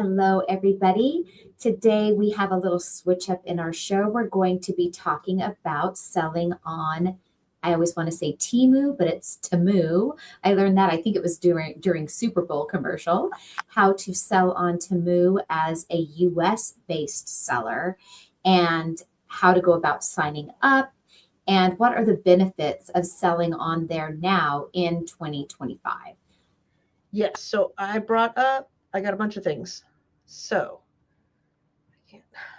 Hello, everybody. Today we have a little switch up in our show. We're going to be talking about selling on, I always want to say Temu, but it's Temu. I learned that, I think it was during Super Bowl commercial, how to sell on Temu as a US based seller and how to go about signing up and what are the benefits of selling on there now in 2025. Yes, so I got a bunch of things. So,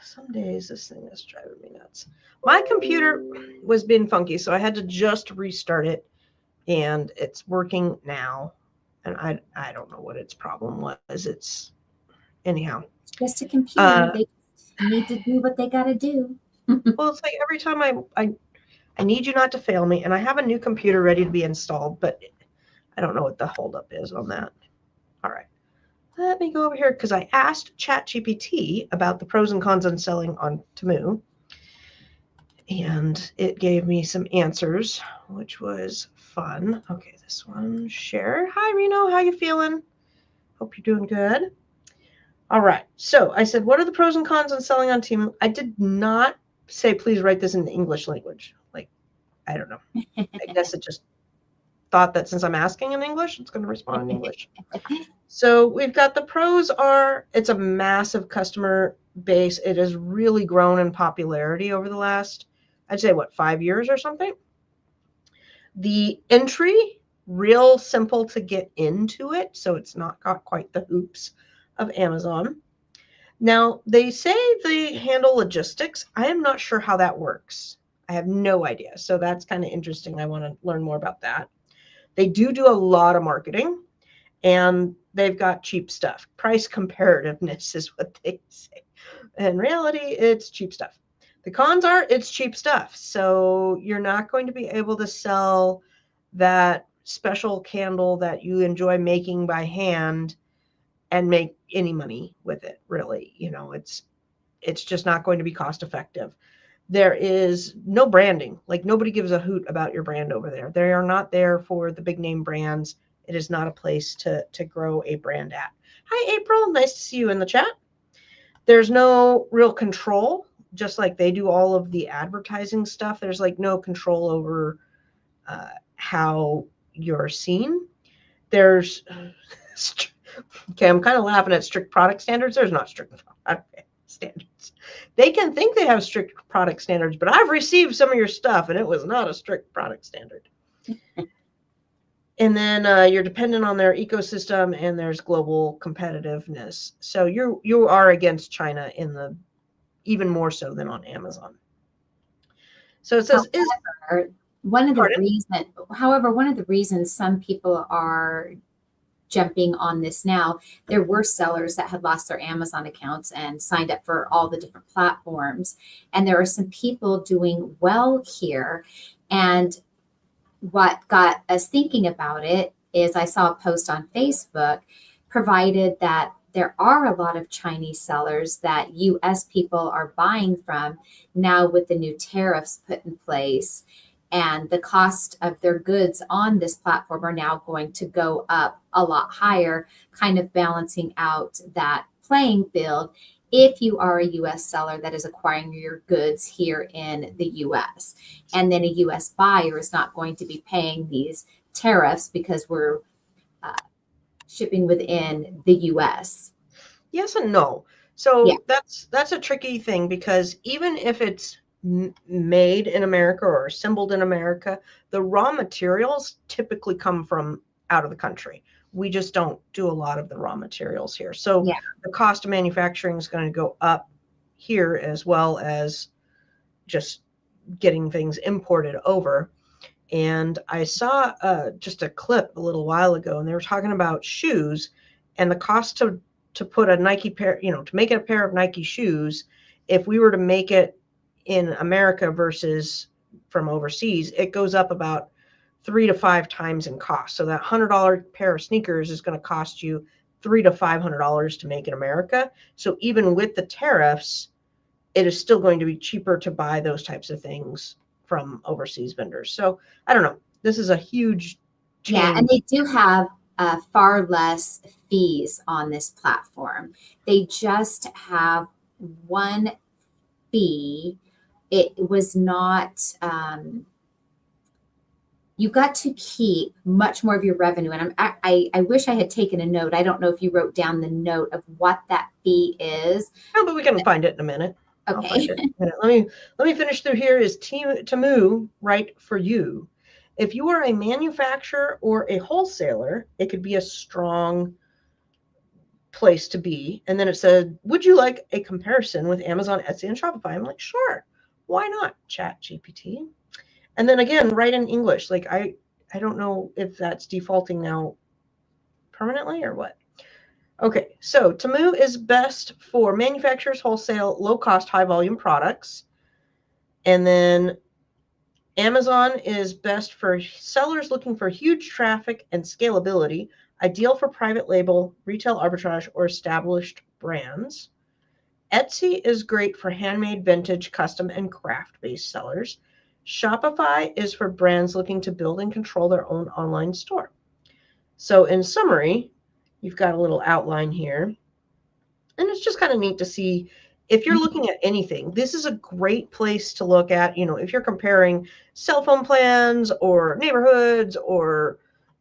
some days this thing is driving me nuts. My computer was being funky, so I had to just restart it, and it's working now. And I don't know what its problem was. Anyhow. It's just a computer. They need to do what they got to do. Well, it's like every time I need you not to fail me, and I have a new computer ready to be installed, but I don't know what the holdup is on that. All right. Let me go over here because I asked ChatGPT about the pros and cons on selling on Temu. And it gave me some answers, which was fun. Okay, this one, share. Hi, Reno. How you feeling? Hope you're doing good. All right. So I said, what are the pros and cons on selling on Temu? I did not say, please write this in the English language. Like, I don't know. I guess it just thought that since I'm asking in English, it's going to respond in English. So we've got the pros are it's a massive customer base. It has really grown in popularity over the last, I'd say, 5 years or something. The entry, real simple to get into it. So it's not got quite the hoops of Amazon. Now, they say they handle logistics. I am not sure how that works. I have no idea. So that's kind of interesting. I want to learn more about that. They do a lot of marketing, and they've got cheap stuff. Price comparativeness is what they say. In reality, it's cheap stuff. The cons are it's cheap stuff. So you're not going to be able to sell that special candle that you enjoy making by hand and make any money with it, really. It's just not going to be cost effective. There is no branding. Like, nobody gives a hoot about your brand over there. They are not there for the big name brands. It is not a place to grow a brand at. Hi, April. Nice to see you in the chat. There's no real control, just like they do all of the advertising stuff. There's like no control over how you're seen. There's, okay, I'm kind of laughing at strict product standards. There's not strict product standards. They can think they have strict product standards, but I've received some of your stuff and it was not a strict product standard. And then you're dependent on their ecosystem, and there's global competitiveness. So you are against China even more so than on Amazon. So it says one of the reasons some people are jumping on this now, there were sellers that had lost their Amazon accounts and signed up for all the different platforms. And there are some people doing well here. And what got us thinking about it is I saw a post on Facebook, provided that there are a lot of Chinese sellers that US people are buying from now with the new tariffs put in place. And the cost of their goods on this platform are now going to go up a lot higher, kind of balancing out that playing field if you are a US seller that is acquiring your goods here in the US. And then a US buyer is not going to be paying these tariffs because we're shipping within the US. Yes and no. So yeah. That's a tricky thing, because even if it's made in America or assembled in America, the raw materials typically come from out of the country. We just don't do a lot of the raw materials here. So the cost of manufacturing is going to go up here, as well as just getting things imported over. And I saw just a clip a little while ago, and they were talking about shoes and the cost to put a Nike pair, to make a pair of Nike shoes. If we were to make it in America versus from overseas, it goes up about 3 to 5 times in cost. So that $100 pair of sneakers is going to cost you $300 to $500 to make in America. So even with the tariffs, it is still going to be cheaper to buy those types of things from overseas vendors. So I don't know. This is a huge change. Yeah, and they do have far less fees on this platform. They just have one fee. It was not, you got to keep much more of your revenue. And I wish I had taken a note. I don't know if you wrote down the note of what that fee is. Oh, but we can find it in a minute. I'll Okay. find it in a minute. Let me finish through here. Is Temu right for you? If you are a manufacturer or a wholesaler, it could be a strong place to be. And then it said, would you like a comparison with Amazon, Etsy, and Shopify? I'm like, sure. Why not? Chat GPT. And then again, write in English. Like I don't know if that's defaulting now permanently or what. Okay, so Temu is best for manufacturers, wholesale, low-cost, high-volume products. And then Amazon is best for sellers looking for huge traffic and scalability, ideal for private label, retail arbitrage, or established brands. Etsy is great for handmade, vintage, custom, and craft-based sellers. Shopify is for brands looking to build and control their own online store. So in summary, you've got a little outline here. And it's just kind of neat to see if you're looking at anything, this is a great place to look at, if you're comparing cell phone plans or neighborhoods or,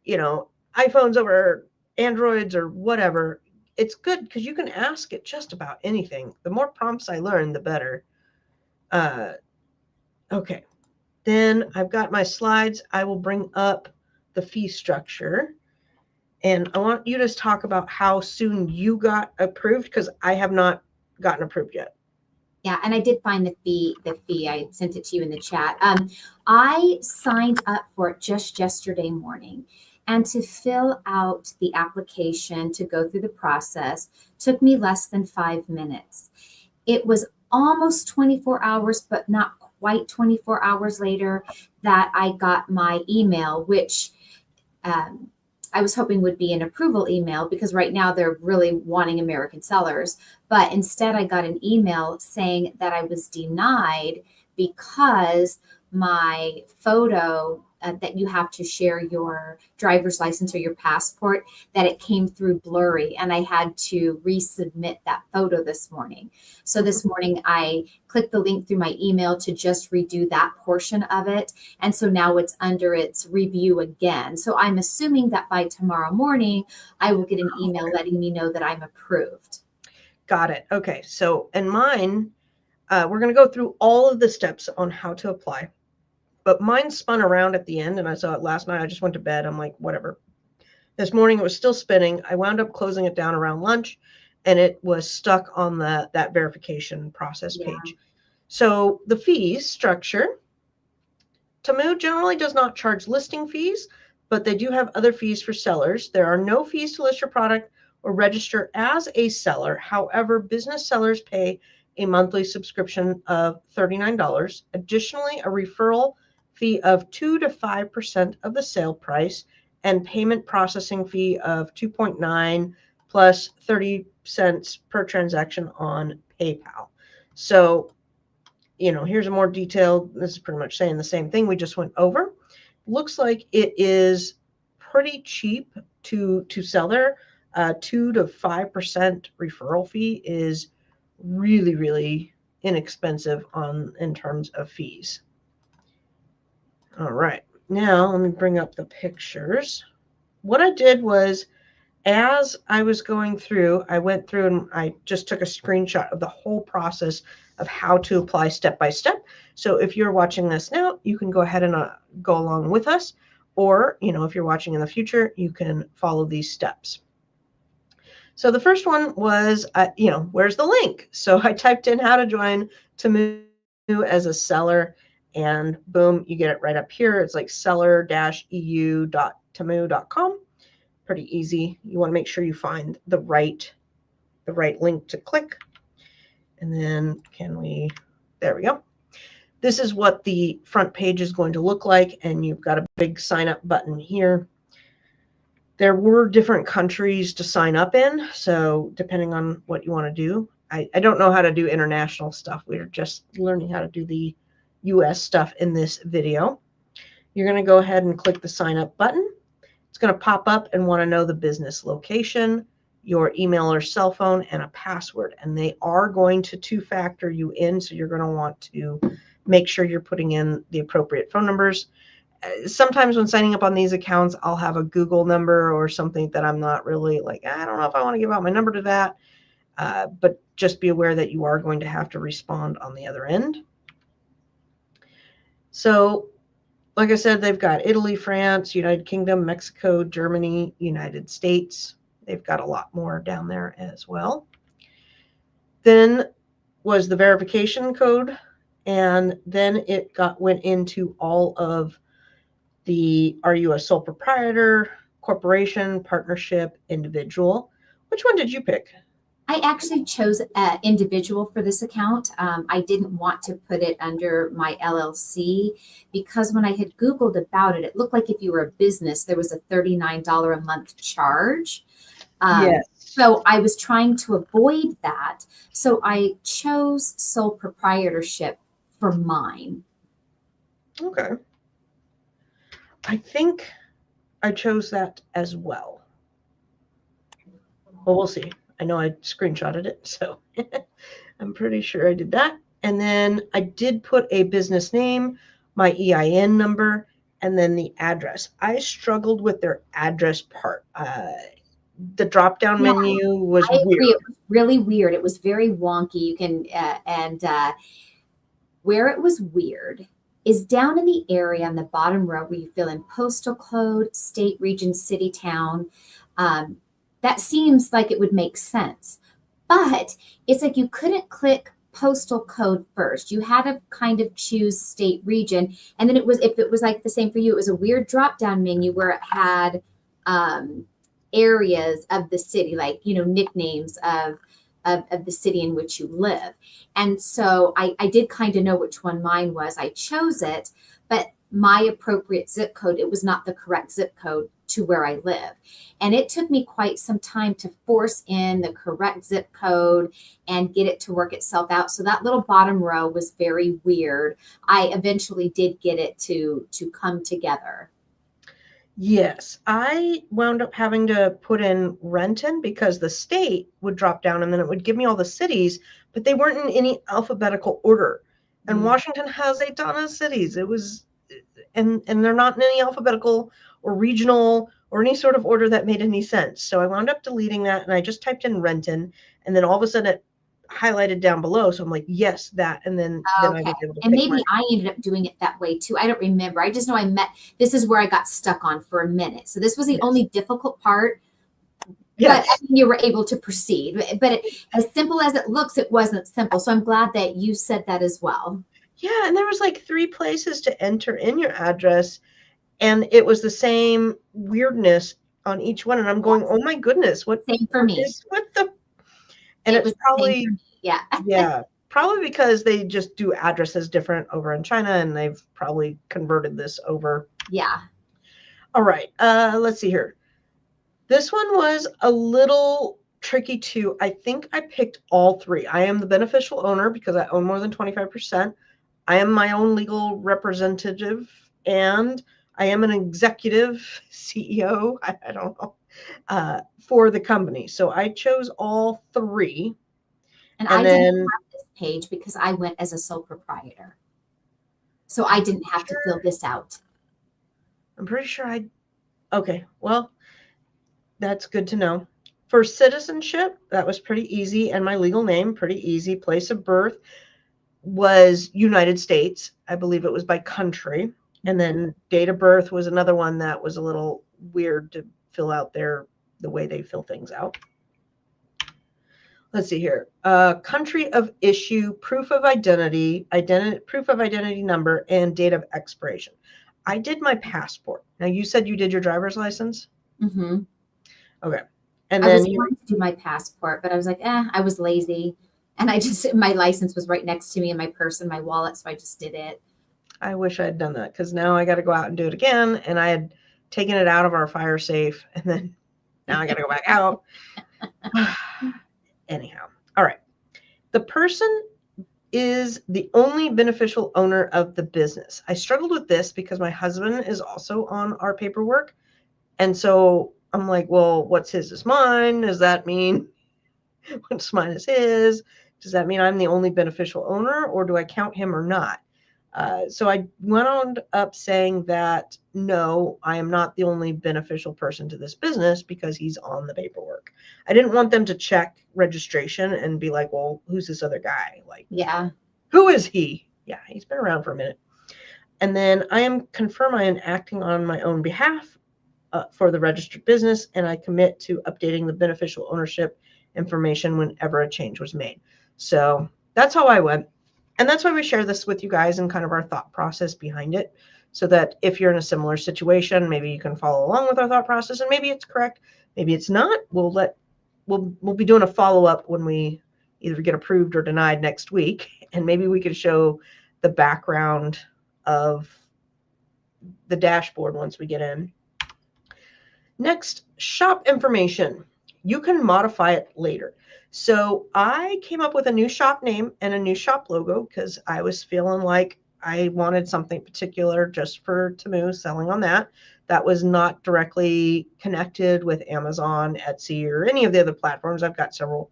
iPhones over Androids or whatever. It's good because you can ask it just about anything. The more prompts I learn, the better. Okay. Then I've got my slides. I will bring up the fee structure. And I want you to talk about how soon you got approved, because I have not gotten approved yet. Yeah, and I did find the fee. I sent it to you in the chat. I signed up for it just yesterday morning. And to fill out the application, to go through the process, took me less than 5 minutes. It was almost 24 hours, but not quite 24 hours later that I got my email, which I was hoping would be an approval email, because right now they're really wanting American sellers. But instead, I got an email saying that I was denied because my photo that you have to share your driver's license or your passport, that it came through blurry, and I had to resubmit that photo this morning. So this morning I clicked the link through my email to just redo that portion of it. And so now it's under its review again. So I'm assuming that by tomorrow morning, I will get an email letting me know that I'm approved. Got it. Okay. So, and mine, we're going to go through all of the steps on how to apply. But mine spun around at the end, and I saw it last night. I just went to bed. I'm like, whatever. This morning it was still spinning. I wound up closing it down around lunch, and it was stuck on that verification process page. So the fees structure. Temu generally does not charge listing fees, but they do have other fees for sellers. There are no fees to list your product or register as a seller. However, business sellers pay a monthly subscription of $39. Additionally, a referral fee of 2 to 5% of the sale price, and payment processing fee of 2.9 plus 30 cents per transaction on PayPal. So, here's a more detailed, this is pretty much saying the same thing we just went over. Looks like it is pretty cheap to sell there. 2 to 5% referral fee is really, really inexpensive in terms of fees. All right, now let me bring up the pictures. What I did was, as I was going through, I went through and I just took a screenshot of the whole process of how to apply step by step. So if you're watching this now, you can go ahead and go along with us. Or, if you're watching in the future, you can follow these steps. So the first one was, where's the link? So I typed in how to join Temu as a seller, and boom, you get it right up here. It's like seller-eu.temu.com. Pretty easy. You want to make sure you find the right link to click. And then there we go. This is what the front page is going to look like. And you've got a big sign up button here. There were different countries to sign up in. So depending on what you want to do, I don't know how to do international stuff. We're just learning how to do the US stuff in this video. You're going to go ahead and click the sign up button. It's It's going to pop up and want to know the business location, your email or cell phone, and a password. And they are going to two-factor you in, so you're going to want to make sure you're putting in the appropriate phone numbers. Sometimes when signing up on these accounts, I'll have a Google number or something that I'm not really like, I don't know if I want to give out my number to that. But just be aware that you are going to have to respond on the other end. So, like I said, they've got Italy, France, United Kingdom, Mexico, Germany, United States. They've got a lot more down there as well. Then was the verification code, and then it went into all of the, are you a sole proprietor, corporation, partnership, individual? Which one did you pick? I actually chose individual for this account. I didn't want to put it under my LLC because when I had Googled about it, it looked like if you were a business, there was a $39 a month charge. Yes. So I was trying to avoid that. So I chose sole proprietorship for mine. Okay. I think I chose that as well. Well, we'll see. I know I screenshotted it, so I'm pretty sure I did that. And then I did put a business name, my EIN number, and then the address. I struggled with their address part. The drop-down menu was I agree. weird. It was really weird. It was very wonky. You can, where it was weird is down in the area on the bottom row where you fill in postal code, state, region, city, town. That seems like it would make sense. But it's like you couldn't click postal code first. You had to kind of choose state, region. And then it was, if it was like the same for you, it was a weird drop down menu where it had areas of the city, like, nicknames of the city in which you live. And so I did kind of know which one mine was. I chose it, but my appropriate zip code, it was not the correct zip code to where I live. And it took me quite some time to force in the correct zip code and get it to work itself out. So that little bottom row was very weird. I eventually did get it to come together. Yes, I wound up having to put in Renton because the state would drop down and then it would give me all the cities, but they weren't in any alphabetical order. And Washington has a ton of cities. It was, and they're not in any alphabetical or regional or any sort of order that made any sense. So I wound up deleting that and I just typed in Renton, and then all of a sudden it highlighted down below. So I'm like, yes, that. And then I was able to and pick maybe mine. I ended up doing it that way too. I don't remember. I just know this is where I got stuck on for a minute. So this was the only difficult part. Yes. But you were able to proceed. But as simple as it looks, it wasn't simple. So I'm glad that you said that as well. Yeah, and there was like 3 places to enter in your address, and it was the same weirdness on each one. And I'm going, oh my goodness, what Same for me. What the? And it was probably, yeah. Yeah, probably because they just do addresses different over in China, and they've probably converted this over. Yeah. All right, let's see here. This one was a little tricky too. I think I picked all 3. I am the beneficial owner because I own more than 25%. I am my own legal representative, and I am an executive CEO, I don't know, for the company. So I chose all 3. And I didn't have this page because I went as a sole proprietor. So I didn't have to fill this out. I'm pretty sure okay, well, that's good to know. For citizenship, that was pretty easy, and my legal name, pretty easy. Place of birth was United States. I believe it was by country. And then date of birth was another one that was a little weird to fill out the way they fill things out. Let's see here. Country of issue, proof of identity, proof of identity number, and date of expiration. I did my passport. Now, you said you did your driver's license? Mm-hmm. Okay. And I then was going to do my passport, but I was like, I was lazy. And my license was right next to me in my purse and my wallet. So I just did it. I wish I had done that because now I got to go out and do it again. And I had taken it out of our fire safe. And then now I got to go back out. Anyhow. All right. The person is the only beneficial owner of the business. I struggled with this because my husband is also on our paperwork. And so I'm like, well, what's his is mine? Does that mean what's mine is his? Does that mean I'm the only beneficial owner, or do I count him or not? So I wound up saying that no, I am not the only beneficial person to this business because he's on the paperwork. I didn't want them to check registration and be like, well, who's this other guy? Like, Yeah. who is he? Yeah, he's been around for a minute. And then I am acting on my own behalf for the registered business, and I commit to updating the beneficial ownership information whenever a change was made. So that's how I went. And that's why we share this with you guys and kind of our thought process behind it, so that if you're in a similar situation, maybe you can follow along with our thought process, and maybe it's correct, maybe it's not. We'll be doing a follow-up when we either get approved or denied next week, and maybe we could show the background of the dashboard once we get in. Next, shop information. You can modify it later. So I came up with a new shop name and a new shop logo because I was feeling like I wanted something particular just for Temu, selling on that. That was not directly connected with Amazon, Etsy, or any of the other platforms. I've got several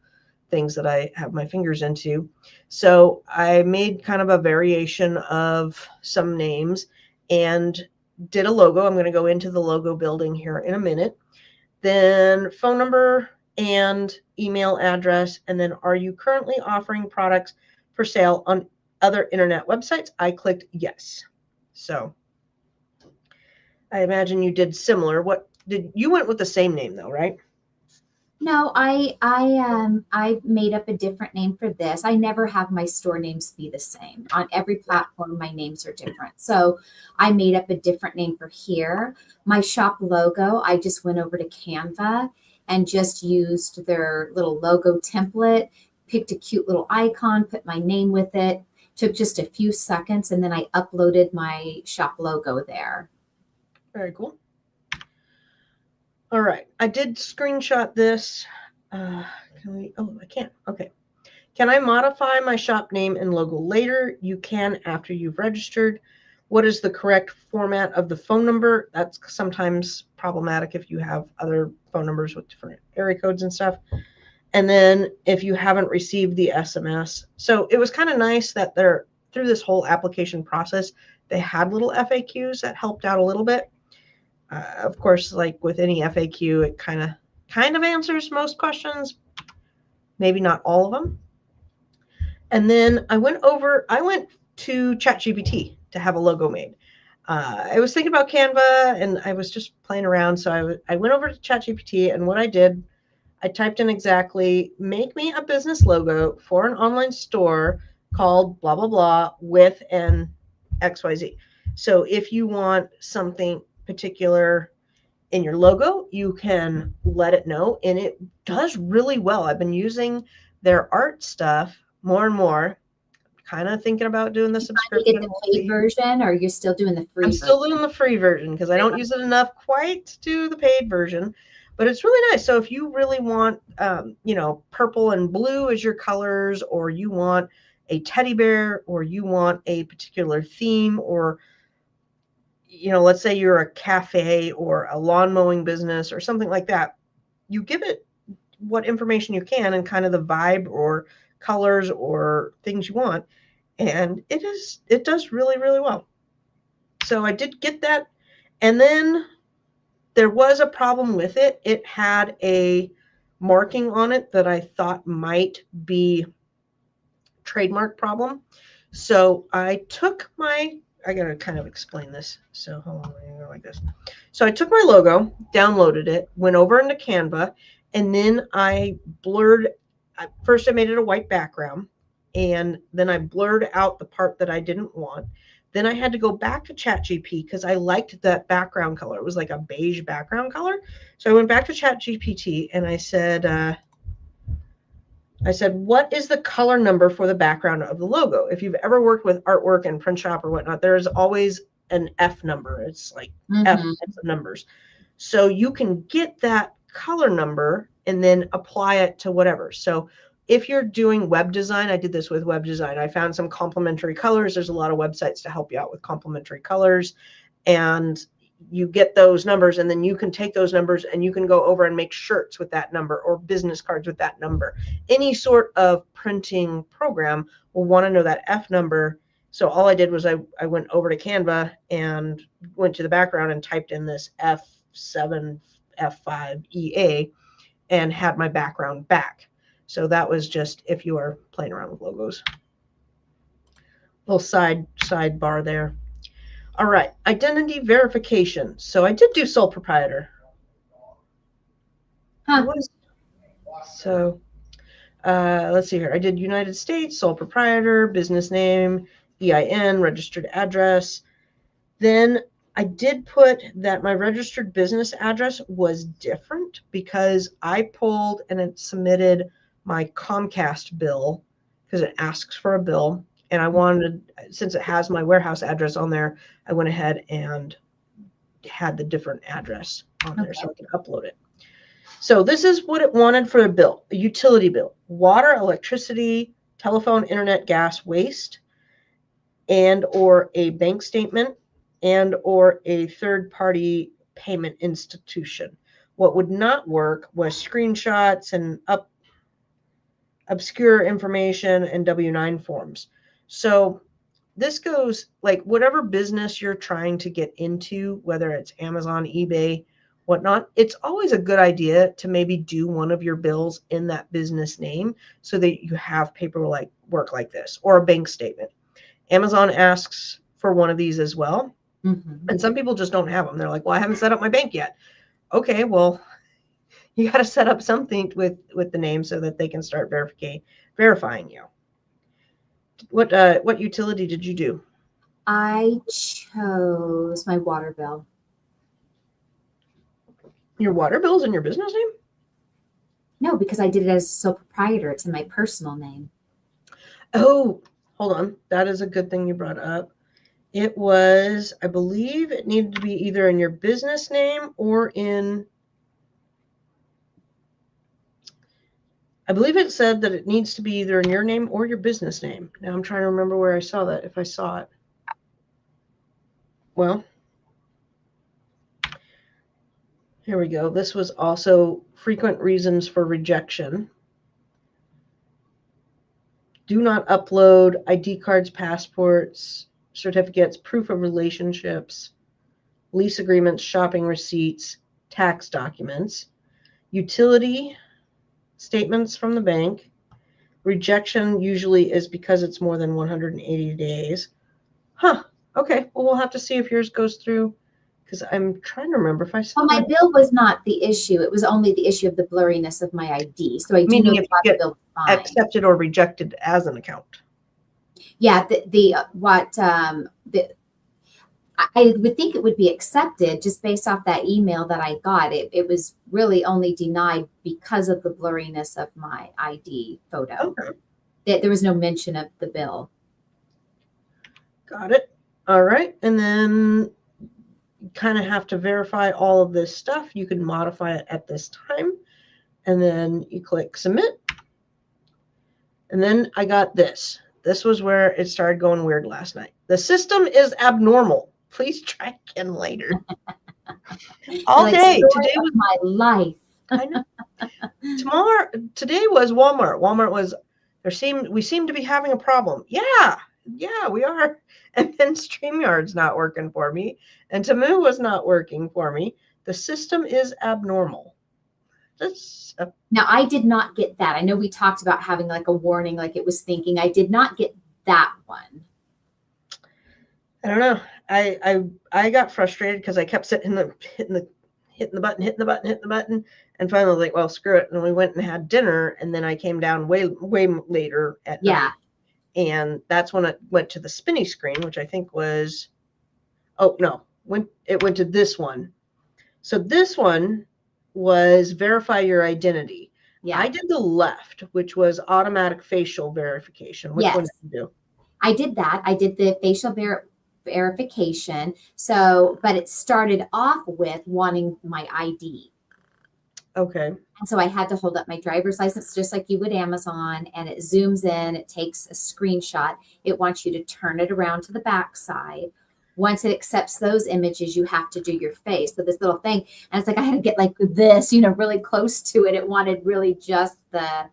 things that I have my fingers into. So I made kind of a variation of some names and did a logo. I'm going to go into the logo building here in a minute. Then phone number and email address. And then, are you currently offering products for sale on other internet websites? I clicked yes. So I imagine you did similar. You went with the same name though, right? No, I made up a different name for this. I never have my store names be the same. On every platform, my names are different. So I made up a different name for here. My shop logo, I just went over to Canva and just used their little logo template, picked a cute little icon, put my name with it, took just a few seconds, and then I uploaded my shop logo there. Very cool. All right, I did screenshot this. Can we? Oh, I can't. Okay. Can I modify my shop name and logo later? You can after you've registered. What is the correct format of the phone number? That's sometimes problematic if you have other phone numbers with different area codes and stuff. And then if you haven't received the SMS. So it was kind of nice that through this whole application process, they had little FAQs that helped out a little bit. Of course, like with any FAQ, it kind of answers most questions, maybe not all of them. And then I went to ChatGPT to have a logo made. I was thinking about Canva and I was just playing around. So I went over to ChatGPT, and what I did, I typed in exactly, make me a business logo for an online store called blah, blah, blah with an XYZ. So if you want something particular in your logo, you can let it know, and it does really well. I've been using their art stuff more and more, kind of thinking about doing the subscription. You get the paid version, or you're still doing the free I'm version? still doing the free version because I don't use it enough quite to do the paid version, but it's really nice. So if you really want, purple and blue as your colors, or you want a teddy bear, or you want a particular theme, or let's say you're a cafe or a lawn mowing business or something like that, you give it what information you can and kind of the vibe or colors or things you want. And it does really, really well. So I did get that. And then there was a problem with it. It had a marking on it that I thought might be trademark problem. So I got to kind of explain this. So hold on, I'm gonna go like this. So I took my logo, downloaded it, went over into Canva, and then first I made it a white background, and then I blurred out the part that I didn't want. Then I had to go back to ChatGPT because I liked that background color. It was like a beige background color. So I went back to ChatGPT and I said, what is the color number for the background of the logo? If you've ever worked with artwork and print shop or whatnot, there's always an F number. It's like F types of numbers. So you can get that color number and then apply it to whatever. So if you're doing web design, I did this with web design. I found some complementary colors. There's a lot of websites to help you out with complementary colors. And you get those numbers, and then you can take those numbers and you can go over and make shirts with that number or business cards with that number. Any sort of printing program will want to know that F number. So all I did was I went over to Canva and went to the background and typed in this F7, F5, EA and had my background back. So that was just if you are playing around with logos. Little sidebar there. All right, identity verification. So I did do sole proprietor. Huh. So let's see here. I did United States, sole proprietor, business name, EIN, registered address. Then I did put that my registered business address was different because I pulled and it submitted my Comcast bill because it asks for a bill. And I wanted, since it has my warehouse address on there, I went ahead and had the different address on there so I could upload it. So this is what it wanted for a bill, a utility bill: water, electricity, telephone, internet, gas, waste, and or a bank statement, and or a third-party payment institution. What would not work was screenshots and obscure information and W-9 forms. So this goes like whatever business you're trying to get into, whether it's Amazon, eBay, whatnot, it's always a good idea to maybe do one of your bills in that business name so that you have paperwork like this or a bank statement. Amazon asks for one of these as well. Mm-hmm. And some people just don't have them. They're like, well, I haven't set up my bank yet. Okay, well, you got to set up something with the name so that they can start verifying you. What utility did you do? I chose my water bill. Your water bill's in your business name? No, because I did it as a sole proprietor. It's in my personal name. Oh, hold on. That is a good thing you brought up. It was, I believe it needed to be either in your business name or I believe it said that it needs to be either in your name or your business name. Now I'm trying to remember where I saw that, if I saw it. Well, here we go. This was also frequent reasons for rejection. Do not upload ID cards, passports, certificates, proof of relationships, lease agreements, shopping receipts, tax documents, utility statements from the bank. Rejection usually is because it's more than 180 days. Huh. Okay. Well, we'll have to see if yours goes through because I'm trying to remember if I saw. Well, my bill was not the issue. It was only the issue of the blurriness of my ID. So I do know if you get accepted or rejected as an account. Yeah. I would think it would be accepted just based off that email that I got. It was really only denied because of the blurriness of my ID photo. Okay. There was no mention of the bill. Got it. All right. And then you kind of have to verify all of this stuff. You can modify it at this time. And then you click submit. And then I got this. This was where it started going weird last night. The system is abnormal. Please try again later. All day. Today was my life. I know. Today was Walmart. Walmart was we seem to be having a problem. Yeah, we are. And then StreamYard's not working for me. And Temu was not working for me. The system is abnormal. Now, I did not get that. I know we talked about having like a warning, like it was thinking. I did not get that one. I don't know. I got frustrated because I kept hitting the button, and finally was like, well, screw it. And we went and had dinner, and then I came down way later at night. And that's when it went to the spinny screen, which I think was, it went to this one. So this one was verify your identity. Yeah. I did the left, which was automatic facial verification. Which one did you do? I did that. I did the facial verification. So, but it started off with wanting my ID. Okay. And so I had to hold up my driver's license just like you would Amazon, and it zooms in, it takes a screenshot. It wants you to turn it around to the back side, Once it accepts those images, you have to do your face. So this little thing, and it's like I had to get like this, really close to it. It wanted really just the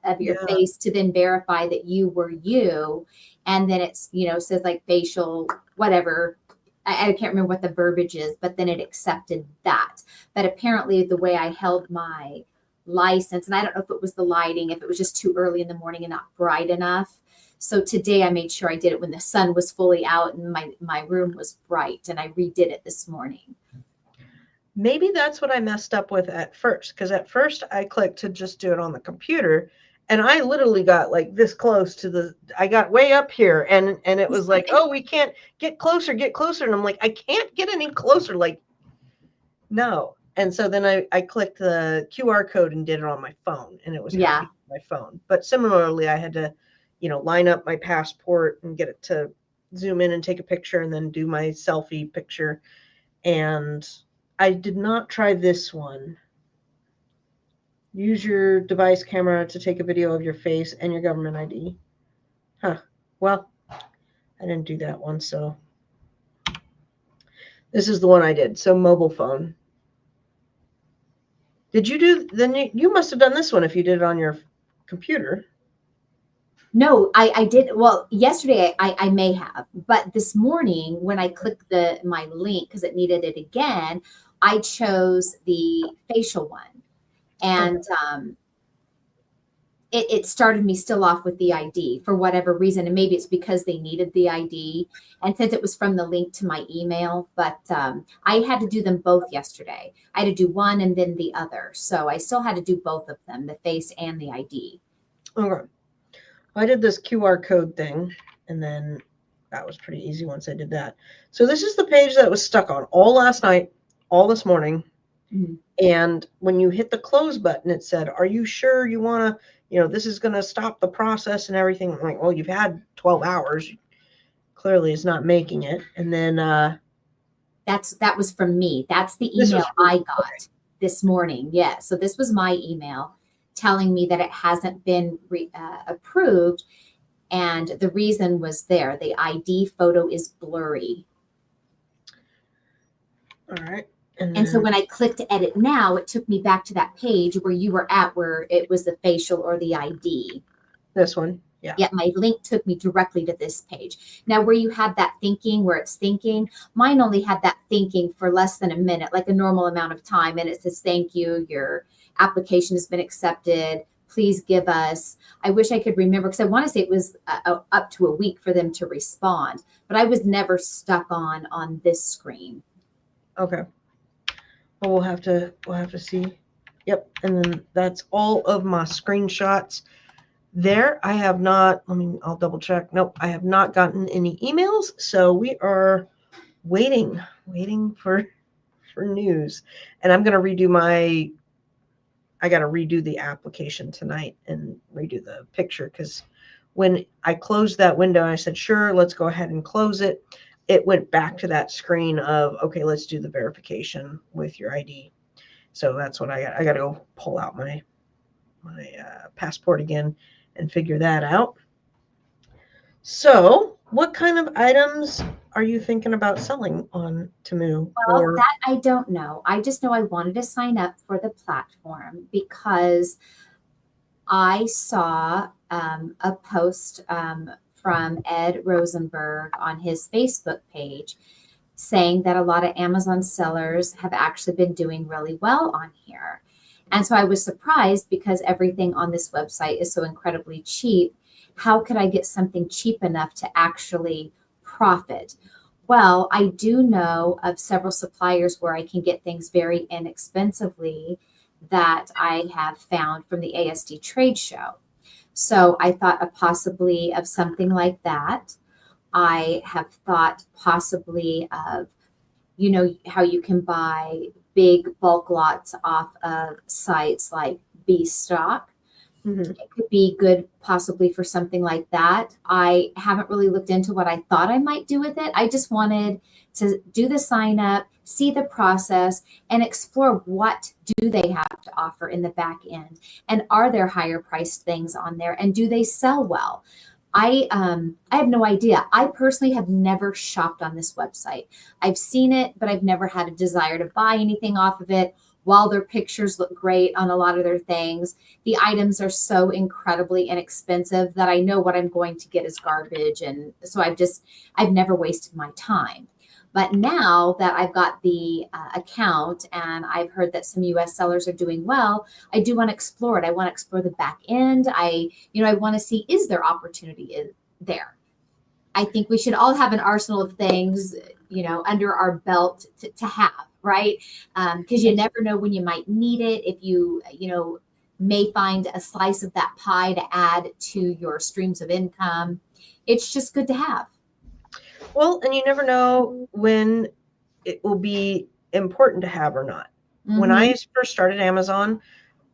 of your Yeah. face to then verify that you were you. And then it's, says like facial, whatever. I can't remember what the verbiage is, but then it accepted that. But apparently the way I held my license, and I don't know if it was the lighting, if it was just too early in the morning and not bright enough. So today I made sure I did it when the sun was fully out and my room was bright, and I redid it this morning. Maybe that's what I messed up with at first, because at first I clicked to just do it on the computer, and I literally got like this close to I got way up here, and it was like, oh, we can't get closer, and I'm like, I can't get any closer, like, no. And so then I clicked the QR code and did it on my phone, and it was happy with my phone. But similarly, I had to, line up my passport and get it to zoom in and take a picture and then do my selfie picture. And I did not try this one. Use your device camera to take a video of your face and your government ID. Huh. Well, I didn't do that one, so this is the one I did. So mobile phone. Did you do, then you must have done this one if you did it on your computer. No, I did. Well, yesterday I may have, but this morning when I clicked my link because it needed it again, I chose the facial one, and it started me still off with the ID for whatever reason, and maybe it's because they needed the ID, and since it was from the link to my email, but I had to do them both yesterday. I had to do one and then the other, so I still had to do both of them, the face and the ID. Okay. I did this QR code thing, and then that was pretty easy once I did that. So this is the page that was stuck on all last night, all this morning. Mm-hmm. And when you hit the close button, it said, are you sure you want to, this is going to stop the process and everything? I'm like, well, you've had 12 hours. Clearly it's not making it. And then that was from me. That's the email I got this morning. Yeah. So this was my email telling me that it hasn't been approved. And the reason was there. The ID photo is blurry. All right. And so when I clicked edit now, it took me back to that page where you were at, where it was the facial or the ID. This one. Yeah. Yeah, my link took me directly to this page. Now, where you had that thinking, where it's thinking, mine only had that thinking for less than a minute, like a normal amount of time. And it says, thank you, your application has been accepted. Please give us. I wish I could remember, because I want to say it was up to a week for them to respond, but I was never stuck on this screen. Okay. Well, we'll have to see. Yep. And then that's all of my screenshots. There, I have not, I'll double check. Nope, I have not gotten any emails. So we are waiting for news. And I'm going to I got to redo the application tonight and redo the picture, because when I closed that window, I said, sure, let's go ahead and close it. It went back to that screen of, okay, let's do the verification with your ID. So that's what I got to go pull out my passport again and figure that out. So what kind of items are you thinking about selling on Temu? Well, that I don't know. I just know I wanted to sign up for the platform because I saw a post from Ed Rosenberg on his Facebook page saying that a lot of Amazon sellers have actually been doing really well on here. And so I was surprised, because everything on this website is so incredibly cheap. How could I get something cheap enough to actually profit? Well, I do know of several suppliers where I can get things very inexpensively that I have found from the ASD trade show. So I thought possibly of something like that. I have thought possibly of, how you can buy big bulk lots off of sites like B-Stock. Mm-hmm. It could be good possibly for something like that. I haven't really looked into what I thought I might do with it. I just wanted to do the sign up, see the process, and explore what do they have to offer in the back end. And are there higher priced things on there? And do they sell well? I have no idea. I personally have never shopped on this website. I've seen it, but I've never had a desire to buy anything off of it. While their pictures look great on a lot of their things, the items are so incredibly inexpensive that I know what I'm going to get is garbage. And so I've never wasted my time. But now that I've got the account and I've heard that some US sellers are doing well, I do want to explore it. I want to explore the back end. I want to see, is there opportunity there? I think we should all have an arsenal of things, under our belt to have, right? Because you never know when you might need it. If may find a slice of that pie to add to your streams of income. It's just good to have. Well, and you never know when it will be important to have or not. Mm-hmm. When I first started Amazon,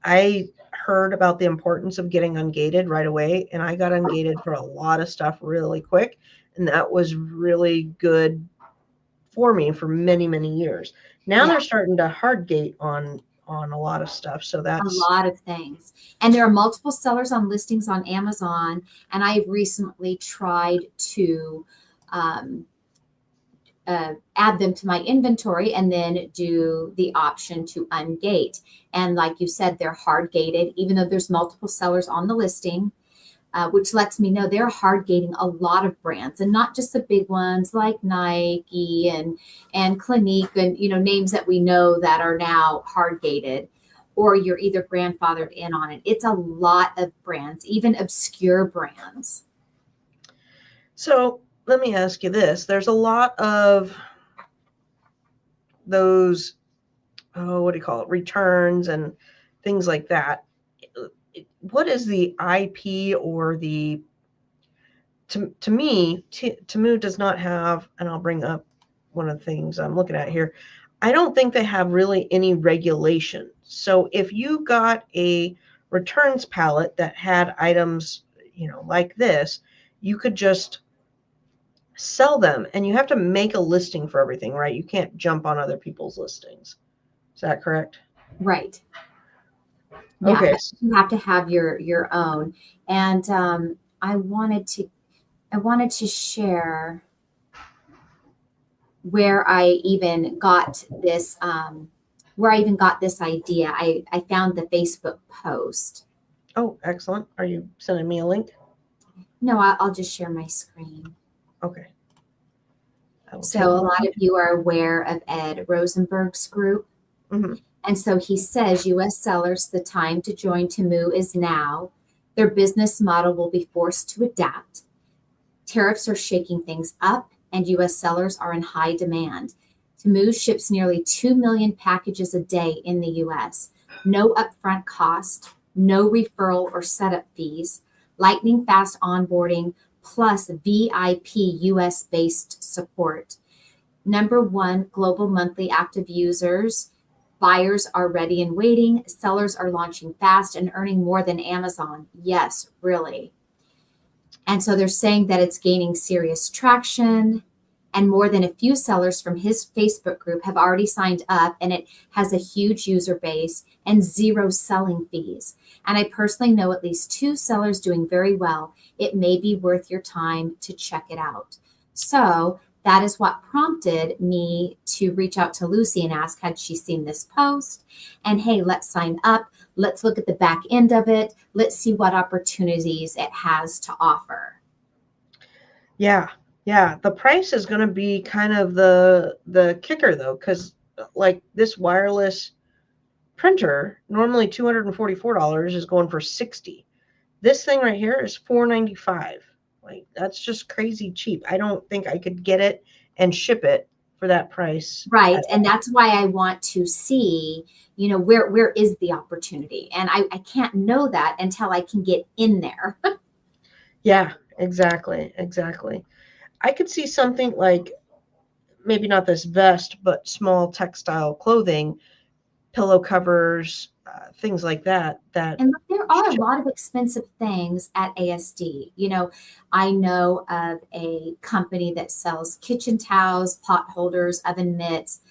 I heard about the importance of getting ungated right away, and I got ungated for a lot of stuff really quick, and that was really good for me for many, many years. Now they're starting to hard gate on a lot of stuff, so that's a lot of things. And there are multiple sellers on listings on Amazon, and I've recently tried to add them to my inventory and then do the option to ungate. And like you said, they're hard gated, even though there's multiple sellers on the listing, which lets me know they're hard gating a lot of brands and not just the big ones like Nike and Clinique and, names that we know that are now hard gated, or you're either grandfathered in on it. It's a lot of brands, even obscure brands. So let me ask you this. There's a lot of those, what do you call it, returns and things like that. What is the IP or the, to me, Temu does not have, and I'll bring up one of the things I'm looking at here. I don't think they have really any regulation. So if you got a returns palette that had items, like this, you could just sell them, and you have to make a listing for everything, right? You can't jump on other people's listings. Is that correct? Right. Yeah, okay. You have to have your own. And I wanted to share where I even got this idea. I found the Facebook post. Oh, excellent. Are you sending me a link? No, I'll just share my screen. Okay. So a lot of you are aware of Ed Rosenberg's group. Mm-hmm. And so he says, U.S. sellers, the time to join Temu is now. Their business model will be forced to adapt. Tariffs are shaking things up, and U.S. sellers are in high demand. Temu ships nearly 2 million packages a day in the U.S. No upfront cost, no referral or setup fees, lightning fast onboarding, plus VIP US-based support. Number 1, global monthly active users. Buyers are ready and waiting. Sellers are launching fast and earning more than Amazon. Yes, really. And so they're saying that it's gaining serious traction. And more than a few sellers from his Facebook group have already signed up, and it has a huge user base and 0 selling fees. And I personally know at least 2 sellers doing very well. It may be worth your time to check it out. So that is what prompted me to reach out to Lucy and ask, had she seen this post? And hey, let's sign up. Let's look at the back end of it. Let's see what opportunities it has to offer. Yeah. The price is going to be kind of the kicker, though, because like this wireless printer, normally $244, is going for $60. This thing right here is $495. Like, that's just crazy cheap. I don't think I could get it and ship it for that price. Right. And that's why I want to see, where is the opportunity? And I can't know that until I can get in there. Yeah, exactly. I could see something like, maybe not this vest, but small textile clothing, pillow covers, things like that. And there are a lot of expensive things at ASD. I know of a company that sells kitchen towels, pot holders, oven mitts,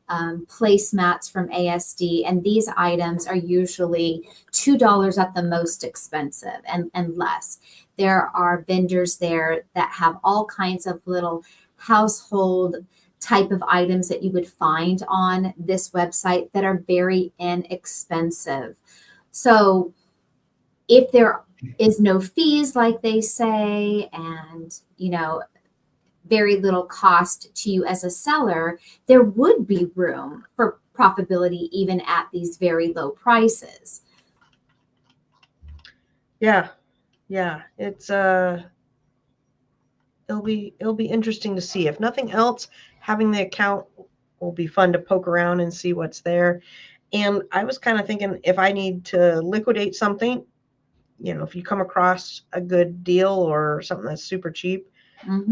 placemats from ASD, and these items are usually $2 at the most expensive and less. There are vendors there that have all kinds of little household type of items that you would find on this website that are very inexpensive. So if there is no fees, like they say, and very little cost to you as a seller, there would be room for profitability even at these very low prices. Yeah. It's it'll be interesting to see. If nothing else, having the account will be fun to poke around and see what's there. And I was kind of thinking, if I need to liquidate something, if you come across a good deal or something that's super cheap,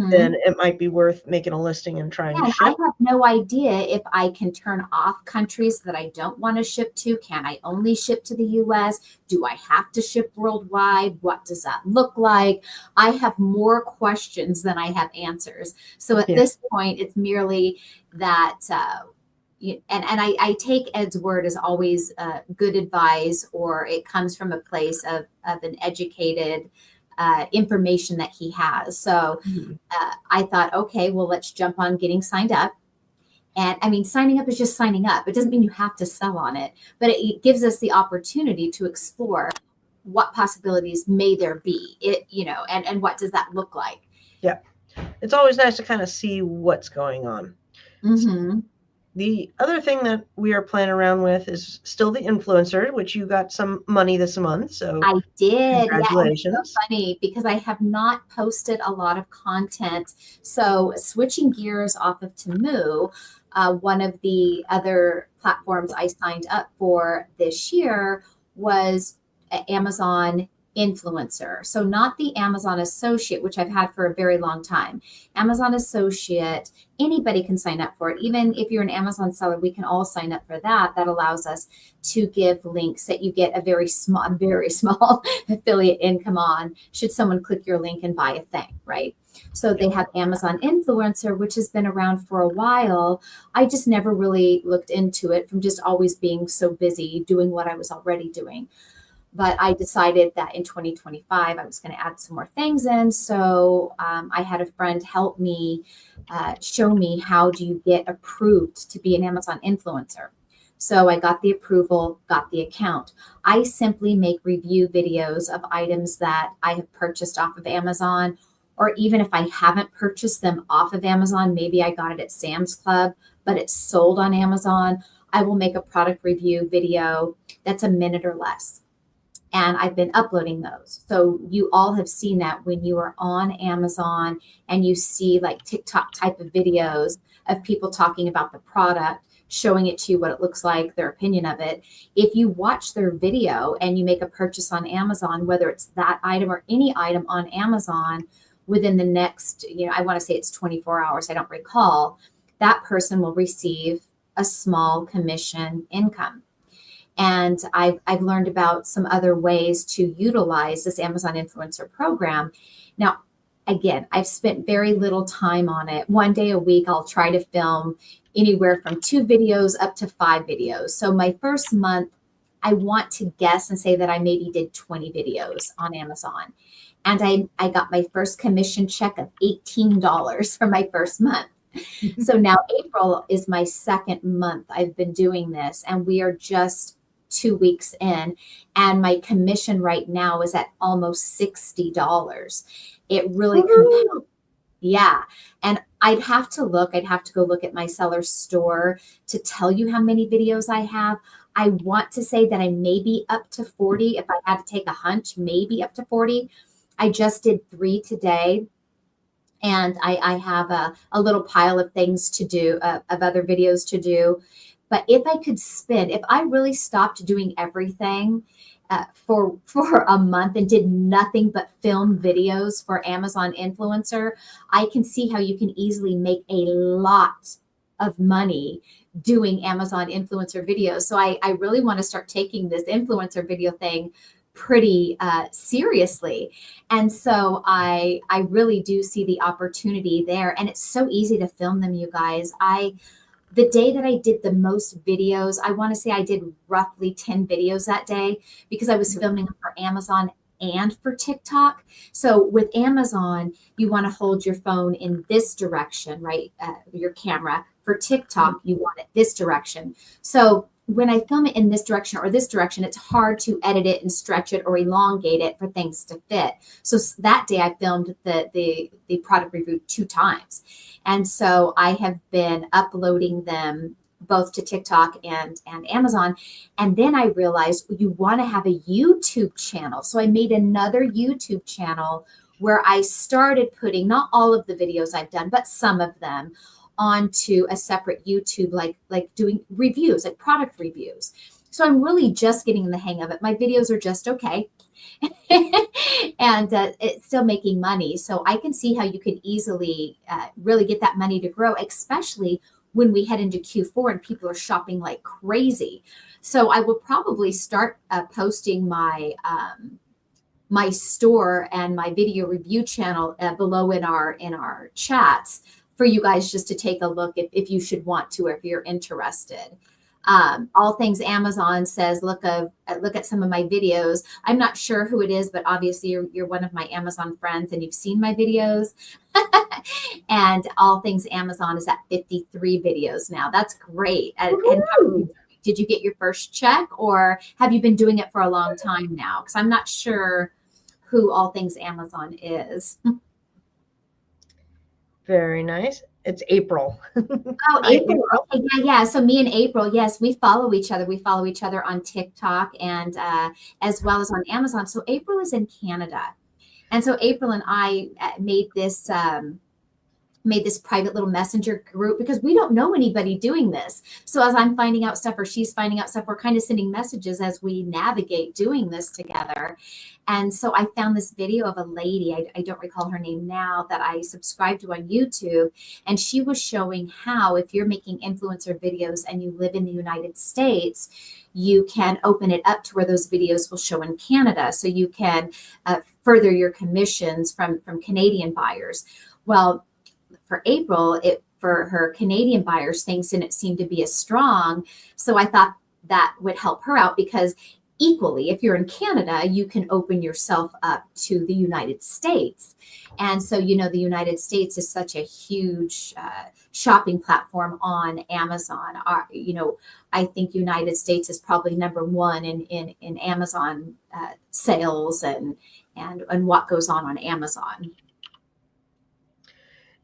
then it might be worth making a listing and trying to And I ship. have no idea if I can turn off countries that I don't want to ship to. Can I only ship to the US? Do I have to ship worldwide? What does that look like? I have more questions than I have answers. So at this point, it's merely that, I take Ed's word as always good advice, or it comes from a place of an educated information that he has. So I thought, okay, well, let's jump on getting signed up. And I mean, signing up is just signing up. It doesn't mean you have to sell on it, but it gives us the opportunity to explore what possibilities may there be. And what does that look like? Yeah. It's always nice to kind of see what's going on. Mm-hmm. The other thing that we are playing around with is still the influencer, which you got some money this month. So I did. congratulations. Yeah, it's so funny because I have not posted a lot of content. So switching gears off of Temu, one of the other platforms I signed up for this year was Amazon influencer. So not the Amazon associate, which I've had for a very long time. Amazon associate, anybody can sign up for it. Even if you're an Amazon seller, we can all sign up for that. That allows us to give links that you get a very small affiliate income on should someone click your link and buy a thing, right? So they have Amazon influencer, which has been around for a while. I just never really looked into it from just always being so busy doing what I was already doing. But I decided that in 2025, I was going to add some more things in. So I had a friend help me show me how do you get approved to be an Amazon influencer. So I got the approval, got the account. I simply make review videos of items that I have purchased off of Amazon, or even if I haven't purchased them off of Amazon, maybe I got it at Sam's Club, but it's sold on Amazon. I will make a product review video that's a minute or less. And I've been uploading those. So you all have seen that when you are on Amazon and you see like TikTok type of videos of people talking about the product, showing it to you what it looks like, their opinion of it. If you watch their video and you make a purchase on Amazon, whether it's that item or any item on Amazon, within the next, I want to say it's 24 hours, I don't recall, that person will receive a small commission income. And I've learned about some other ways to utilize this Amazon influencer program. Now, again, I've spent very little time on it. One day a week, I'll try to film anywhere from 2 videos up to 5 videos. So my first month, I want to guess and say that I maybe did 20 videos on Amazon. And I got my first commission check of $18 for my first month. So now April is my second month I've been doing this, and we are just 2 weeks in, and my commission right now is at almost $60. It really compounds. Yeah. And I'd have to go look at my seller store to tell you how many videos I have. I want to say that I may be up to 40. If I had to take a hunch, maybe up to 40. I just did 3 today. And I have a little pile of things to do, of other videos to do. But if I really stopped doing everything for a month and did nothing but film videos for Amazon influencer, I can see how you can easily make a lot of money doing Amazon influencer videos. So I really want to start taking this influencer video thing pretty seriously. And so I really do see the opportunity there. And it's so easy to film them, you guys. The day that I did the most videos, I want to say I did roughly 10 videos that day because I was filming them for Amazon and for TikTok. So with Amazon, you want to hold your phone in this direction, right? Your camera. For TikTok, you want it this direction. So when I film it in this direction or this direction, it's hard to edit it and stretch it or elongate it for things to fit. So that day I filmed the product review 2 times. And so I have been uploading them both to TikTok and Amazon. And then I realized you want to have a YouTube channel. So I made another YouTube channel where I started putting not all of the videos I've done, but some of them onto a separate YouTube, like doing reviews, like product reviews. So I'm really just getting in the hang of it. My videos are just okay. And it's still making money. So I can see how you could easily really get that money to grow, especially when we head into Q4 and people are shopping like crazy. So I will probably start posting my my store and my video review channel below in our chats for you guys just to take a look if you should want to, or if you're interested. All Things Amazon says, look at some of my videos. I'm not sure who it is, but obviously you're one of my Amazon friends and you've seen my videos. And All Things Amazon is at 53 videos now. That's great. And did you get your first check, or have you been doing it for a long time now? Because I'm not sure who All Things Amazon is. Very nice. It's April. Oh, April. Okay, yeah. So me and April, yes, we follow each other. We follow each other on TikTok and as well as on Amazon. So April is in Canada, and so April and I made this private little messenger group because we don't know anybody doing this. So as I'm finding out stuff or she's finding out stuff, we're kind of sending messages as we navigate doing this together. And so I found this video of a lady, I don't recall her name now, that I subscribed to on YouTube. And she was showing how, if you're making influencer videos and you live in the United States, you can open it up to where those videos will show in Canada. So you can further your commissions from Canadian buyers. Well, for April, for her Canadian buyers, things didn't seem to be as strong. So I thought that would help her out because equally, if you're in Canada, you can open yourself up to the United States. And so, the United States is such a huge shopping platform on Amazon. I think United States is probably number one in Amazon sales and what goes on Amazon.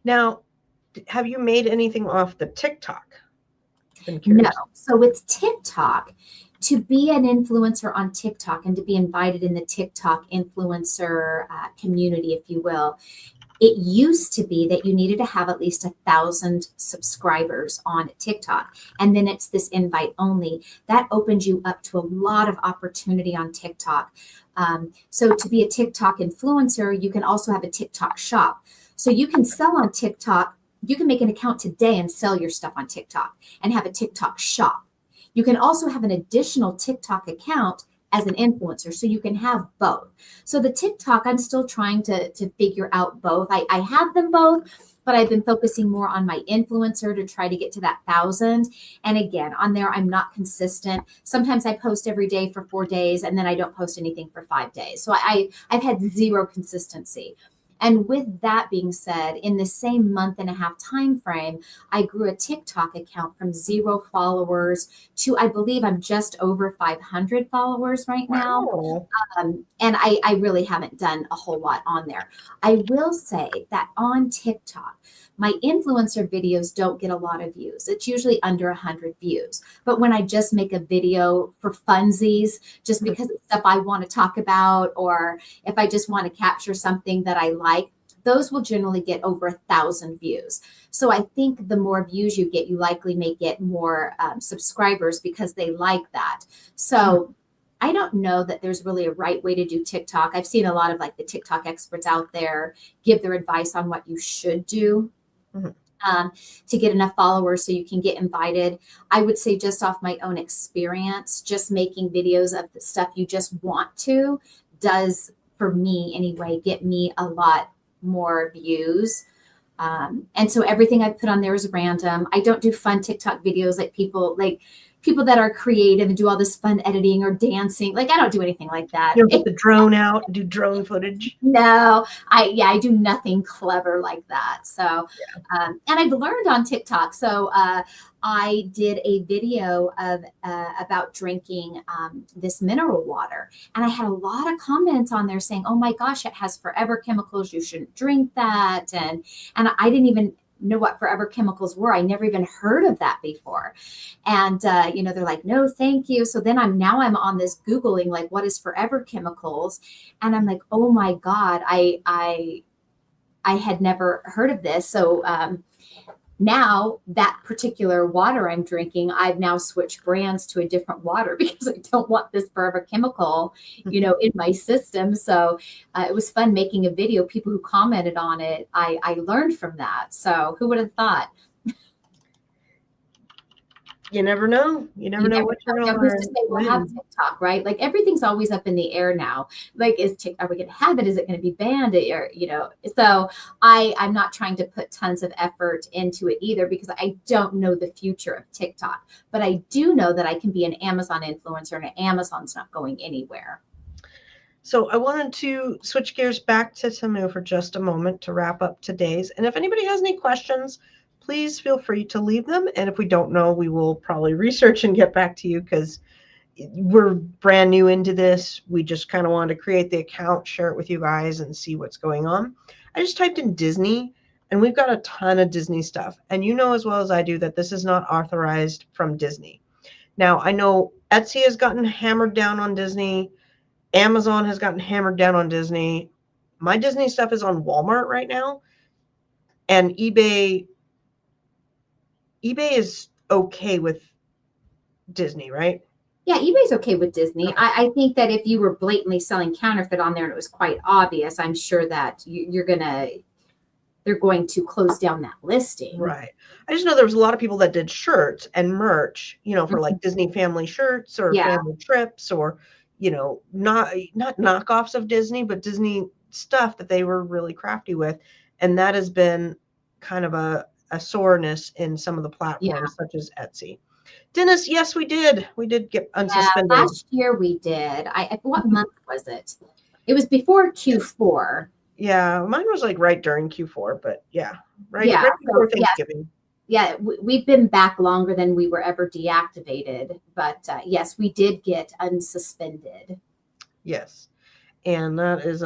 Now, have you made anything off the TikTok? No. So with TikTok, to be an influencer on TikTok and to be invited in the TikTok influencer community, if you will, it used to be that you needed to have at least 1,000 subscribers on TikTok. And then it's this invite only. That opens you up to a lot of opportunity on TikTok. So to be a TikTok influencer, you can also have a TikTok shop. So you can sell on TikTok. You can make an account today and sell your stuff on TikTok and have a TikTok shop. You can also have an additional TikTok account as an influencer. So you can have both. So the TikTok, I'm still trying to figure out both. I have them both, but I've been focusing more on my influencer to try to get to that 1,000. And again, on there, I'm not consistent. Sometimes I post every day for 4 days and then I don't post anything for 5 days. So I've had zero consistency. And with that being said, in the same month and a half time frame, I grew a TikTok account from 0 followers to, I believe I'm just over 500 followers right now. Wow. And I really haven't done a whole lot on there. I will say that on TikTok, my influencer videos don't get a lot of views. It's usually under 100 views. But when I just make a video for funsies, just because it's stuff I want to talk about, or if I just want to capture something that I like, those will generally get over 1,000 views. So I think the more views you get, you likely may get more subscribers because they like that. So I don't know that there's really a right way to do TikTok. I've seen a lot of like the TikTok experts out there give their advice on what you should do to get enough followers so you can get invited. I would say, just off my own experience, just making videos of the stuff you just want to does, for me anyway, get me a lot more views. And so everything I put on there is random. I don't do fun TikTok videos like people that are creative and do all this fun editing or dancing. Like I don't do anything like that. You don't get the drone out and do drone footage. No, I do nothing clever like that. So, and I've learned on TikTok. So I did a video of about drinking this mineral water, and I had a lot of comments on there saying, "Oh my gosh, it has forever chemicals. You shouldn't drink that." And I didn't even know what forever chemicals were. I never even heard of that before. And they're like, no, thank you. So then I'm on this Googling, like, what is forever chemicals? And I'm like, oh my God, I had never heard of this. So now that particular water I'm drinking, I've now switched brands to a different water because I don't want this forever chemical, in my system. So it was fun making a video. People who commented on it, I learned from that. So who would have thought? You never know. You never know what you're going to learn. We'll have TikTok, right? Like everything's always up in the air now. Like, are we going to have it? Is it going to be banned? Or, so I'm not trying to put tons of effort into it either because I don't know the future of TikTok. But I do know that I can be an Amazon influencer and Amazon's not going anywhere. So I wanted to switch gears back to Temu for just a moment to wrap up today's. And if anybody has any questions, please feel free to leave them. And if we don't know, we will probably research and get back to you because we're brand new into this. We just kind of wanted to create the account, share it with you guys and see what's going on. I just typed in Disney and we've got a ton of Disney stuff. And you know as well as I do that this is not authorized from Disney. Now, I know Etsy has gotten hammered down on Disney. Amazon has gotten hammered down on Disney. My Disney stuff is on Walmart right now. And eBay is okay with Disney, right? Yeah, eBay's okay with Disney. Okay. I think that if you were blatantly selling counterfeit on there and it was quite obvious, I'm sure that they're going to close down that listing. Right. I just know there was a lot of people that did shirts and merch, for like Disney family shirts or family trips or, not knockoffs of Disney, but Disney stuff that they were really crafty with. And that has been kind of a soreness in some of the platforms such as Etsy. Dennis, yes, we did. We did get unsuspended. Yeah, last year we did. What month was it? It was before Q4. Yeah, mine was like right during Q4, but right before Thanksgiving. Yeah, we've been back longer than we were ever deactivated, but yes, we did get unsuspended. Yes, and that is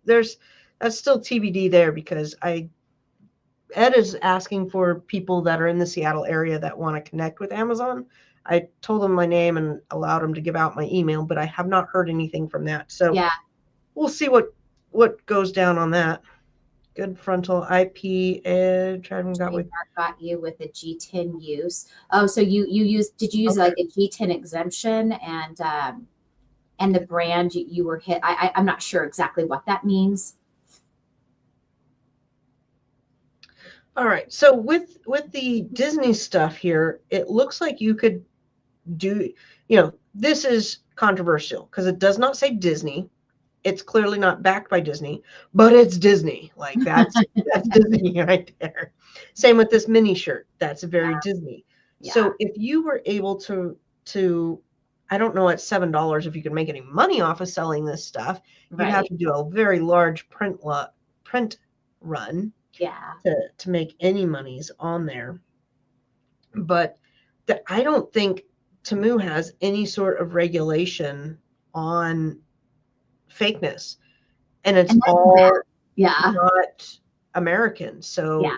there's that's still TBD there because Ed is asking for people that are in the Seattle area that want to connect with Amazon. I told him my name and allowed him to give out my email, but I have not heard anything from that. So we'll see what goes down on that. Good frontal IP got you with a G10 use. Oh, so did you use like a G10 exemption and the brand you were hit? I'm not sure exactly what that means. All right. So with the Disney stuff here, it looks like you could do, this is controversial because it does not say Disney. It's clearly not backed by Disney, but it's Disney. Like that's Disney right there. Same with this mini shirt. That's very Disney. Yeah. So if you were able to I don't know at $7 if you could make any money off of selling this stuff, you'd have to do a very large print run. Yeah. To make any monies on there. But I don't think Temu has any sort of regulation on fakeness. And it's all not American. So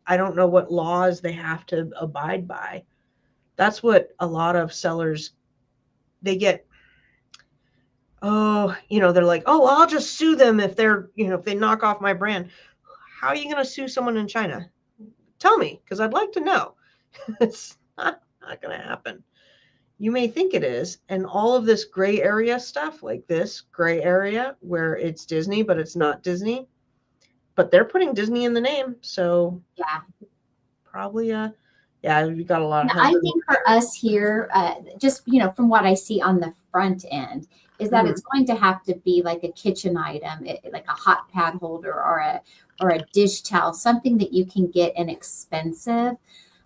I don't know what laws they have to abide by. That's what a lot of sellers, they get, they're like, oh, I'll just sue them if they're, if they knock off my brand. How are you going to sue someone in China? Tell me, because I'd like to know. It's not going to happen. You may think it is. And all of this gray area stuff, like this gray area where it's Disney, but it's not Disney. But they're putting Disney in the name. So probably, we got a lot of. I think for us here, just, from what I see on the front end, is that it's going to have to be like a kitchen item, like a hot pad holder or a dish towel, something that you can get inexpensive.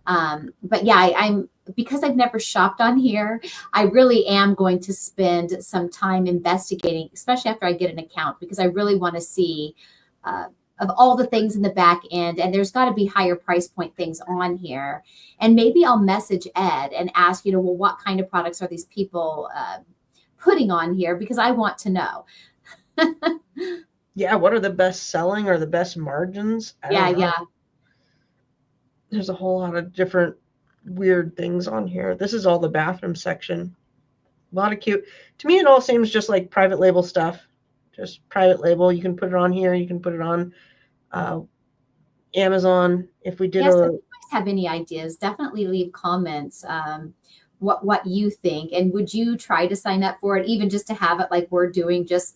But yeah, I'm because I've never shopped on here, I really am going to spend some time investigating, especially after I get an account, because I really want to see uh, of all the things in the back end. And there's got to be higher price point things on here. And maybe I'll message Ed and ask, well, what kind of products are these people putting on here? Because I want to know. Yeah, what are the best selling or the best margins? I don't know. Yeah. There's a whole lot of different weird things on here. This is all the bathroom section. A lot of cute. To me, it all seems just like private label stuff. Just private label. You can put it on here. You can put it on Amazon. If we did Yes, if you guys have any ideas, definitely leave comments. What you think, and would you try to sign up for it, even just to have it like we're doing, just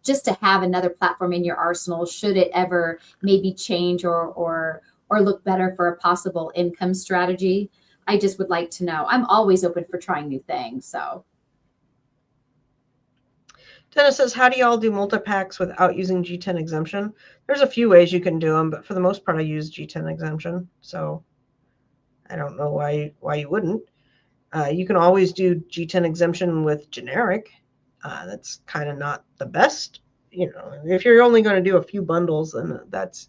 to have another platform in your arsenal should it ever maybe change or look better for a possible income strategy? I just would like to know. I'm always open for trying new things. So Dennis says, how do y'all do multi-packs without using G10 exemption? There's a few ways you can do them, but for the most part, I use G10 exemption. So I don't know why you wouldn't. You can always do G10 exemption with generic. That's kind of not the best. If you're only going to do a few bundles, then that's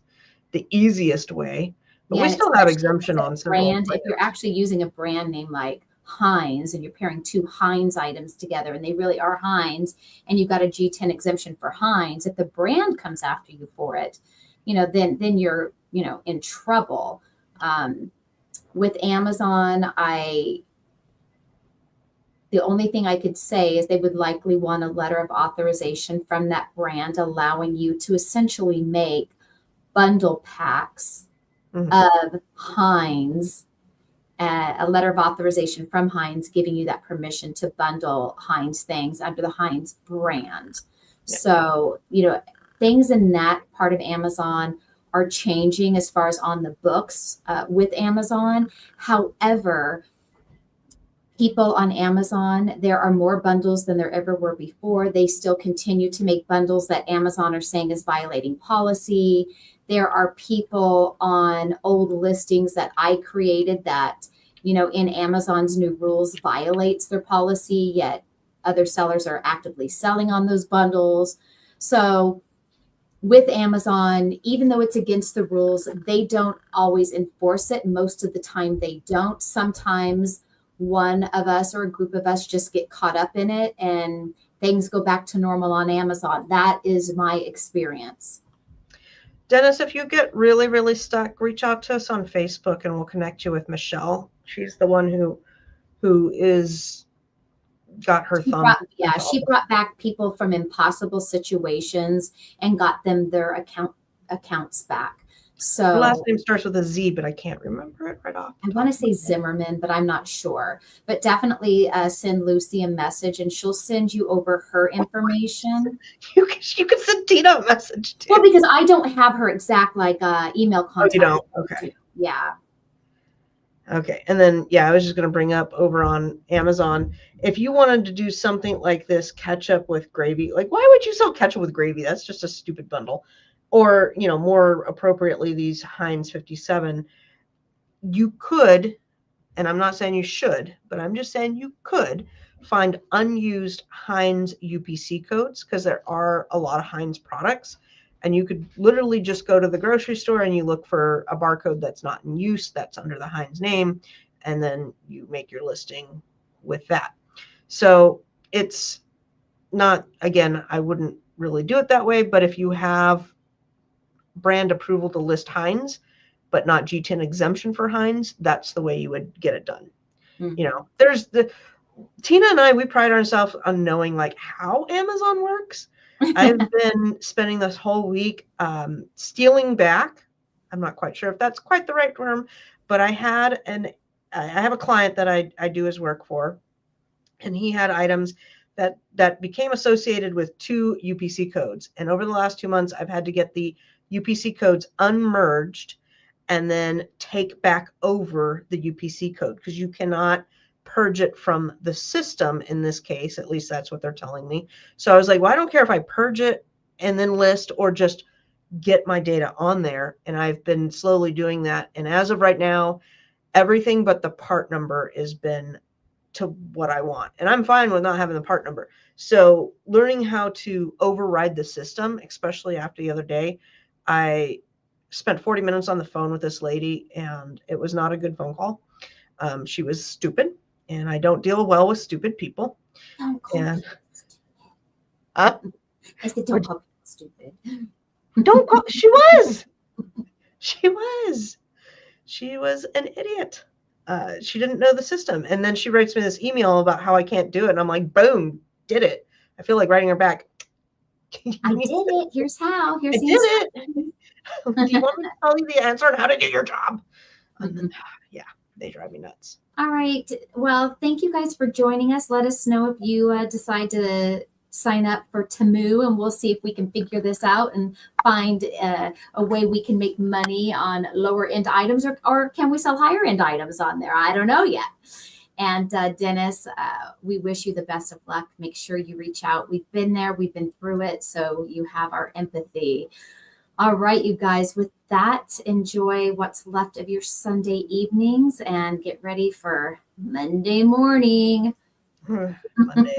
the easiest way. But yeah, we still have exemption on several brand. If you're actually using a brand name like Heinz and you're pairing two Heinz items together and they really are Heinz and you've got a G10 exemption for Heinz, if the brand comes after you for it, then you're, in trouble. With Amazon, the only thing I could say is they would likely want a letter of authorization from that brand allowing you to essentially make bundle packs of Heinz, a letter of authorization from Heinz giving you that permission to bundle Heinz things under the Heinz brand. Yeah. So, things in that part of Amazon are changing as far as on the books with Amazon. However, people on Amazon, there are more bundles than there ever were before. They still continue to make bundles that Amazon are saying is violating policy. There are people on old listings that I created that, in Amazon's new rules violates their policy, yet other sellers are actively selling on those bundles. So with Amazon, even though it's against the rules, they don't always enforce it. Most of the time they don't. Sometimes one of us or a group of us just get caught up in it and things go back to normal on Amazon. That is my experience. Dennis, if you get really, really stuck, reach out to us on Facebook and we'll connect you with Michelle. She's the one who is got her thumb. She brought back people from impossible situations and got them their accounts back. So her last name starts with a Z, but I can't remember it right off. I want to say Zimmerman, but I'm not sure. But definitely send Lucy a message and she'll send you over her information. You can send Tina a message too. Well, because I don't have her exact email contact. Oh, you don't? Okay. Yeah. Okay. And then, I was just going to bring up over on Amazon, if you wanted to do something like this, ketchup with gravy, like why would you sell ketchup with gravy? That's just a stupid bundle. Or, more appropriately, these Heinz 57, you could, and I'm not saying you should, but I'm just saying you could find unused Heinz UPC codes because there are a lot of Heinz products. And you could literally just go to the grocery store and you look for a barcode that's not in use, that's under the Heinz name, and then you make your listing with that. So it's not, again, I wouldn't really do it that way, but if you have brand approval to list Heinz, but not G10 exemption for Heinz, that's the way you would get it done. Mm-hmm. There's Tina and I, we pride ourselves on knowing how Amazon works. I've been spending this whole week stealing back. I'm not quite sure if that's quite the right term, but I have a client that I do his work for, and he had items that became associated with 2 UPC codes. And over the last 2 months, I've had to get the UPC codes unmerged and then take back over the UPC code because you cannot purge it from the system in this case. At least that's what they're telling me. So I was like, well, I don't care if I purge it and then list or just get my data on there. And I've been slowly doing that. And as of right now, everything but the part number has been to what I want. And I'm fine with not having the part number. So learning how to override the system, especially after the other day, I spent 40 minutes on the phone with this lady, and it was not a good phone call. She was stupid, and I don't deal well with stupid people. Don't call And people stupid. uh, I said, don't call people stupid. don't call. She was. She was an idiot. She didn't know the system. And then she writes me this email about how I can't do it. And I'm like, boom, did it. I feel like writing her back. I did it. Here's how. I Here's did the it. instructions. Do you want me to tell you the answer on how to do your job? Mhm. Yeah, they drive me nuts. All right. Well, thank you guys for joining us. Let us know if you decide to sign up for Temu, and we'll see if we can figure this out and find a way we can make money on lower end items, or can we sell higher end items on there? I don't know yet. And Dennis, we wish you the best of luck. Make sure you reach out. We've been there, we've been through it, so you have our empathy. All right, you guys, with that, enjoy what's left of your Sunday evenings and get ready for Monday morning. Monday.